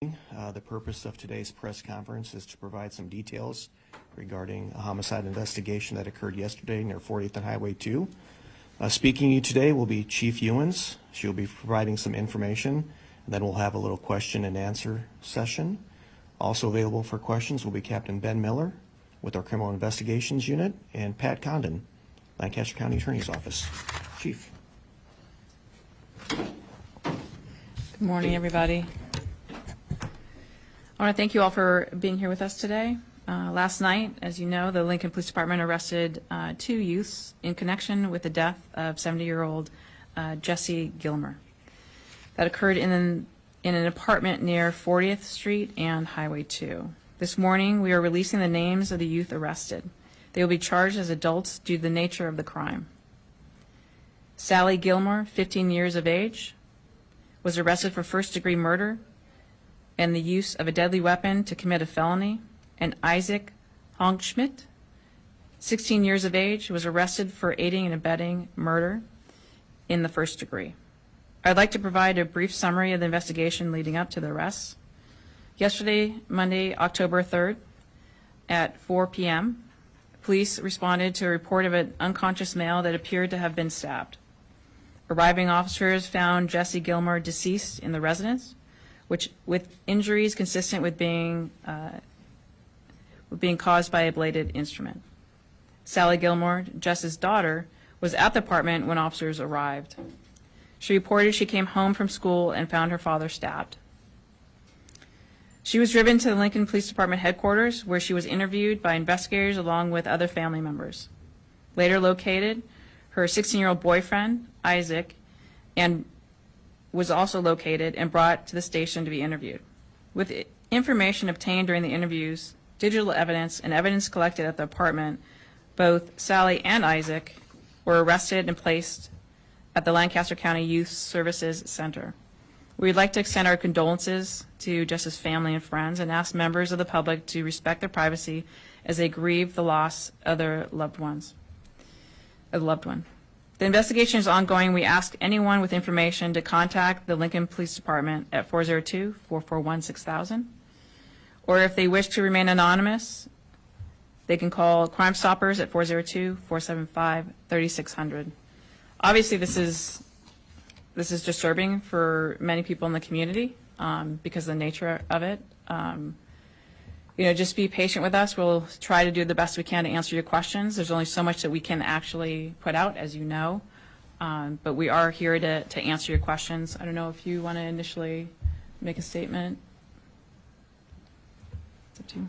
The purpose of today's press conference is to provide some details regarding a homicide investigation that occurred yesterday near 40th and Highway 2. Speaking to you today will be Chief Ewens. She'll be providing some information, and then we'll have a little question and answer session. Also available for questions will be Captain Ben Miller with our Criminal Investigations Unit and Pat Condon, Lancaster County Attorney's Office. Chief. Good morning, everybody. I want to thank you all for being here with us today. Last night, as you know, the Lincoln Police Department arrested 2 youths in connection with the death of 70-year-old Jesse Gilmer. That occurred in an apartment near 40th Street and Highway 2. This morning, we are releasing the names of the youth arrested. They will be charged as adults due to the nature of the crime. Sally Gilmer, 15 years of age, was arrested for first-degree murder and the use of a deadly weapon to commit a felony, and Isaac Hongschmidt, 16 years of age, was arrested for aiding and abetting murder in the first degree. I'd like to provide a brief summary of the investigation leading up to the arrests. Yesterday, Monday, October 3rd, at 4 p.m., police responded to a report of an unconscious male that appeared to have been stabbed. Arriving officers found Jesse Gilmer deceased in the residence, with injuries consistent with being caused by a bladed instrument. Sally Gilmore, Jess's daughter, was at the apartment when officers arrived. She reported she came home from school and found her father stabbed. She was driven to the Lincoln Police Department headquarters, where she was interviewed by investigators along with other family members. Later located, her 16-year-old boyfriend, Isaac, and was also located and brought to the station to be interviewed. With information obtained during the interviews, digital evidence, and evidence collected at the apartment, both Sally and Isaac were arrested and placed at the Lancaster County Youth Services Center. We'd like to extend our condolences to Jess's family and friends and ask members of the public to respect their privacy as they grieve the loss of their loved one. The investigation is ongoing. We ask anyone with information to contact the Lincoln Police Department at 402-441-6000. Or if they wish to remain anonymous, they can call Crime Stoppers at 402-475-3600. Obviously, this is disturbing for many people in the community because of the nature of it. Just be patient with us. We'll try to do the best we can to answer your questions. There's only so much that we can actually put out, as you know. But we are here to answer your questions. I don't know if you want to initially make a statement. It's up to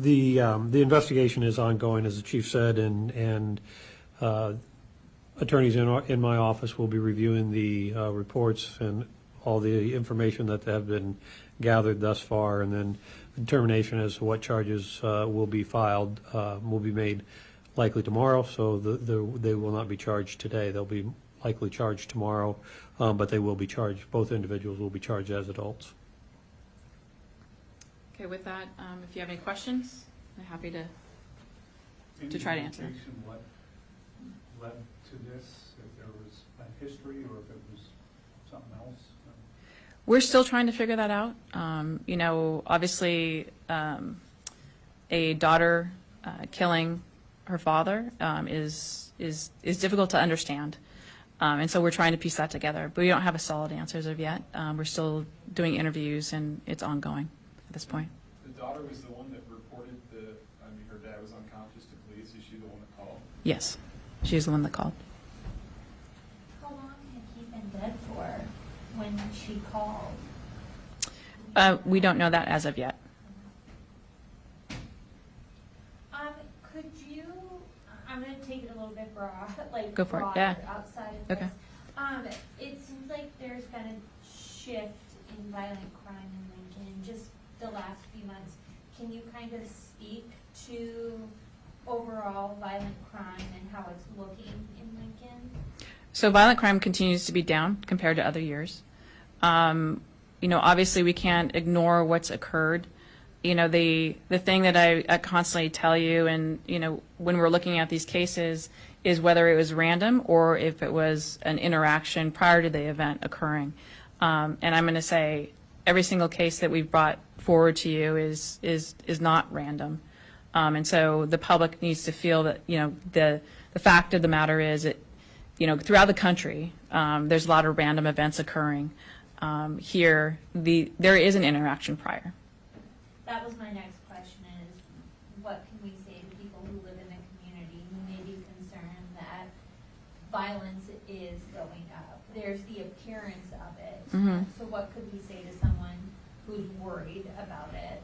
you. The investigation is ongoing, as the chief said, and attorneys in my office will be reviewing the reports and all the information that have been gathered thus far, and then determination as to what charges will be filed will be made likely tomorrow. So they will not be charged today. They'll be likely charged tomorrow, but they will be charged. Both individuals will be charged as adults. Okay, with that, if you have any questions, I'm happy to try to answer. What led to this? If there was a history or if it was something else? We're still trying to figure that out. Obviously, a daughter killing her father is difficult to understand, and so we're trying to piece that together. But we don't have a solid answer as of yet. We're still doing interviews, and it's ongoing at this point. The daughter was the one that reported her dad was unconscious to police. Is she the one that called? Yes, she's the one that called. How long had he been dead for when she called? We don't know that as of yet. Could you, I'm going to take it a little bit broad, Go for it, broader, yeah. outside of Okay. this. It seems like there's been a shift in violent crime in Lincoln in just the last few months. Can you kind of speak to overall violent crime and how it's looking in Lincoln? So violent crime continues to be down compared to other years. Obviously we can't ignore what's occurred. The thing that I constantly tell you, and, when we're looking at these cases, is whether it was random or if it was an interaction prior to the event occurring. And I'm going to say every single case that we've brought forward to you is not random. And so the public needs to feel that, the fact of the matter is that, throughout the country, there's a lot of random events occurring. Here, there is an interaction prior. That was my next question is, what can we say to people who live in the community who may be concerned that violence is going up? There's the appearance of it. Mhm. So what could we say to someone who's worried about it?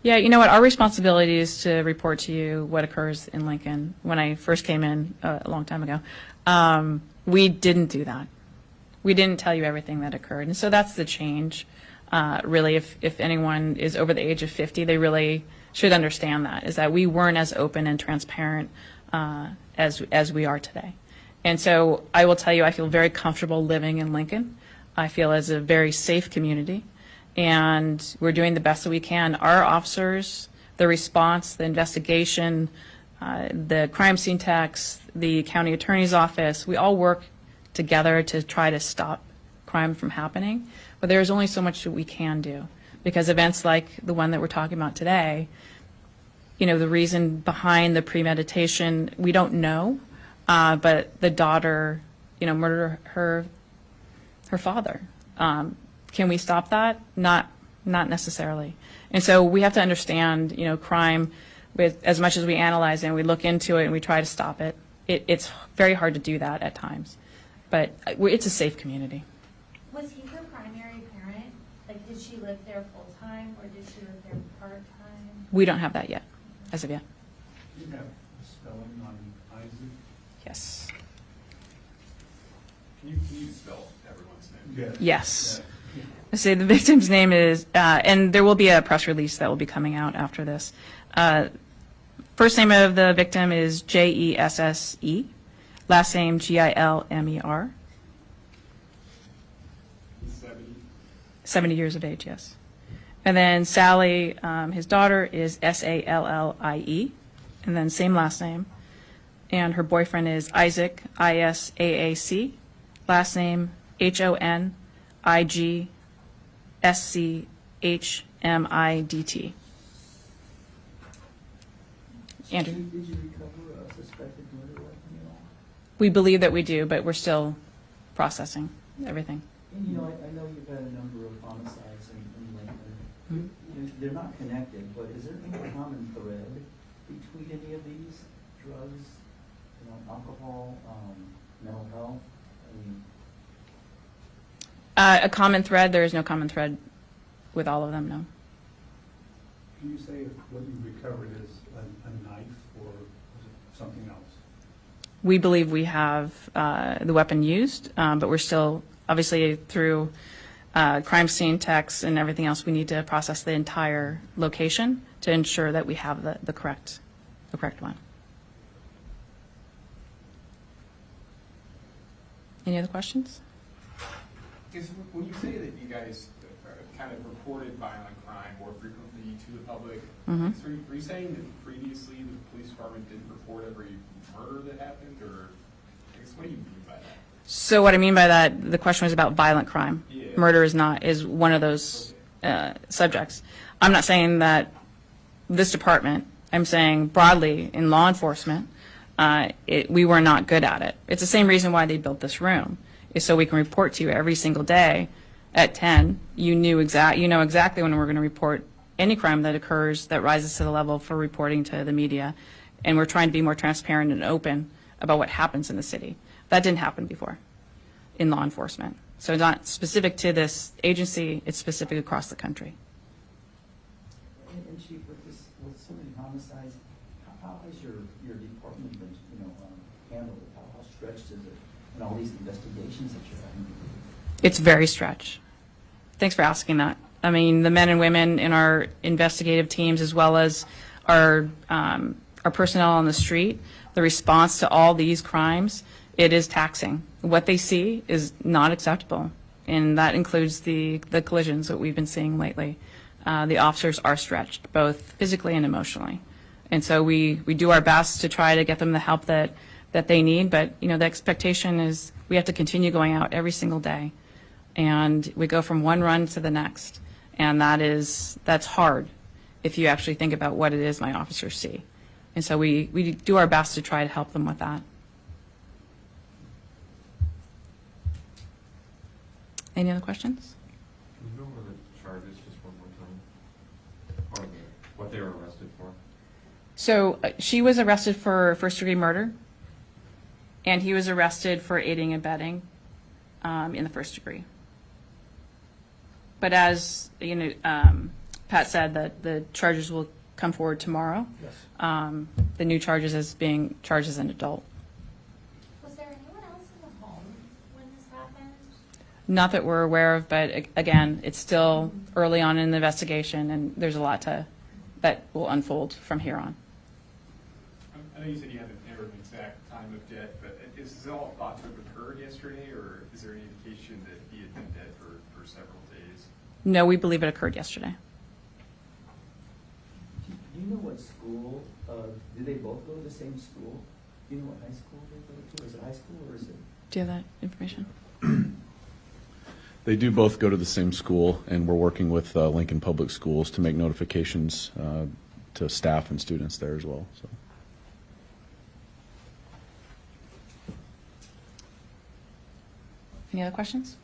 Yeah, you know what? Our responsibility is to report to you what occurs in Lincoln. When I first came in a long time ago, we didn't do that. We didn't tell you everything that occurred. And so that's the change. Really, if anyone is over the age of 50, they really should understand that, is that we weren't as open and transparent as we are today. And so I will tell you, I feel very comfortable living in Lincoln. I feel as a very safe community, and we're doing the best that we can. Our officers, the response, the investigation, the crime scene techs, the county attorney's office, we all work together to try to stop crime from happening. But there's only so much that we can do, because events like the one that we're talking about today, the reason behind the premeditation, we don't know, but the daughter, murdered her father. Can we stop that? Not necessarily. And so we have to understand, crime, with as much as we analyze it and we look into it and we try to stop it, it's very hard to do that at times. But it's a safe community. Was he her primary parent? Like, did she live there full-time or did she live there part-time? We don't have that yet, as of yet. You have a spelling on Isaac? Yes. Can you spell everyone's name? Yes. I say the victim's name is, and there will be a press release that will be coming out after this. First name of the victim is Jesse. Last name Gilmer. 70. 70 years of age, yes. And then Sally, his daughter, is Sallie. And then same last name. And her boyfriend is Isaac, Isaac. Last name Honigschmidt. Andrew? Did you recover a suspected murder weapon at all? We believe that we do, but we're still processing everything. And I know you've had a number of homicides in Lincoln. They're not connected, but is there any common thread between any of these drugs, alcohol, mental health? A common thread, there is no common thread with all of them, no. Can you say if what you recovered is a knife or is it something else? We believe we have the weapon used, but we're still, obviously, through crime scene techs and everything else, we need to process the entire location to ensure that we have the correct one. Any other questions? Because when you say that you guys kind of reported violent crime more frequently to the public, Mhm. so are you saying that previously the police department didn't report every murder that happened, or I guess what do you mean by that? So what I mean by that, the question was about violent crime. Yeah. Murder is one of those subjects. I'm not saying that this department, I'm saying broadly in law enforcement, we were not good at it. It's the same reason why they built this room, is so we can report to you every single day at 10. You know exactly when we're going to report any crime that occurs that rises to the level for reporting to the media. And we're trying to be more transparent and open about what happens in the city. That didn't happen before in law enforcement. So it's not specific to this agency, it's specific across the country. And Chief, with so many homicides, how has your department been, handled it? How stretched is it in all these investigations that you're having? It's very stretched. Thanks for asking that. I mean, the men and women in our investigative teams, as well as our personnel on the street, the response to all these crimes, it is taxing. What they see is not acceptable, and that includes the collisions that we've been seeing lately. The officers are stretched, both physically and emotionally. And so we do our best to try to get them the help that they need, but the expectation is we have to continue going out every single day And we go from one run to the next. And that's hard if you actually think about what it is my officers see. And so we do our best to try to help them with that. Any other questions? Can you go over the charges just one more time? Or what they were arrested for? So she was arrested for first-degree murder, and he was arrested for aiding and abetting in the first degree. But as you know, Pat said that the charges will come forward tomorrow. Yes. The new charges as being charged as an adult. Was there anyone else in the home when this happened? Not that we're aware of, but again, it's still early on in the investigation, and there's a lot that will unfold from here on. I know you said you haven't never an exact time of death, but is this all thought to have occurred yesterday, or is there any indication that he had been dead for several days? No, we believe it occurred yesterday. Do you know what school, do they both go to the same school? Do you know what high school they go to? Is it high school or is it? Do you have that information? They do both go to the same school, and we're working with Lincoln Public Schools to make notifications to staff and students there as well. So. Any other questions?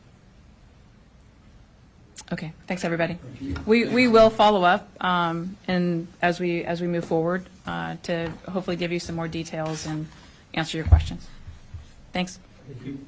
Okay, thanks, everybody. We will follow up and as we move forward to hopefully give you some more details and answer your questions. Thanks. Thank you.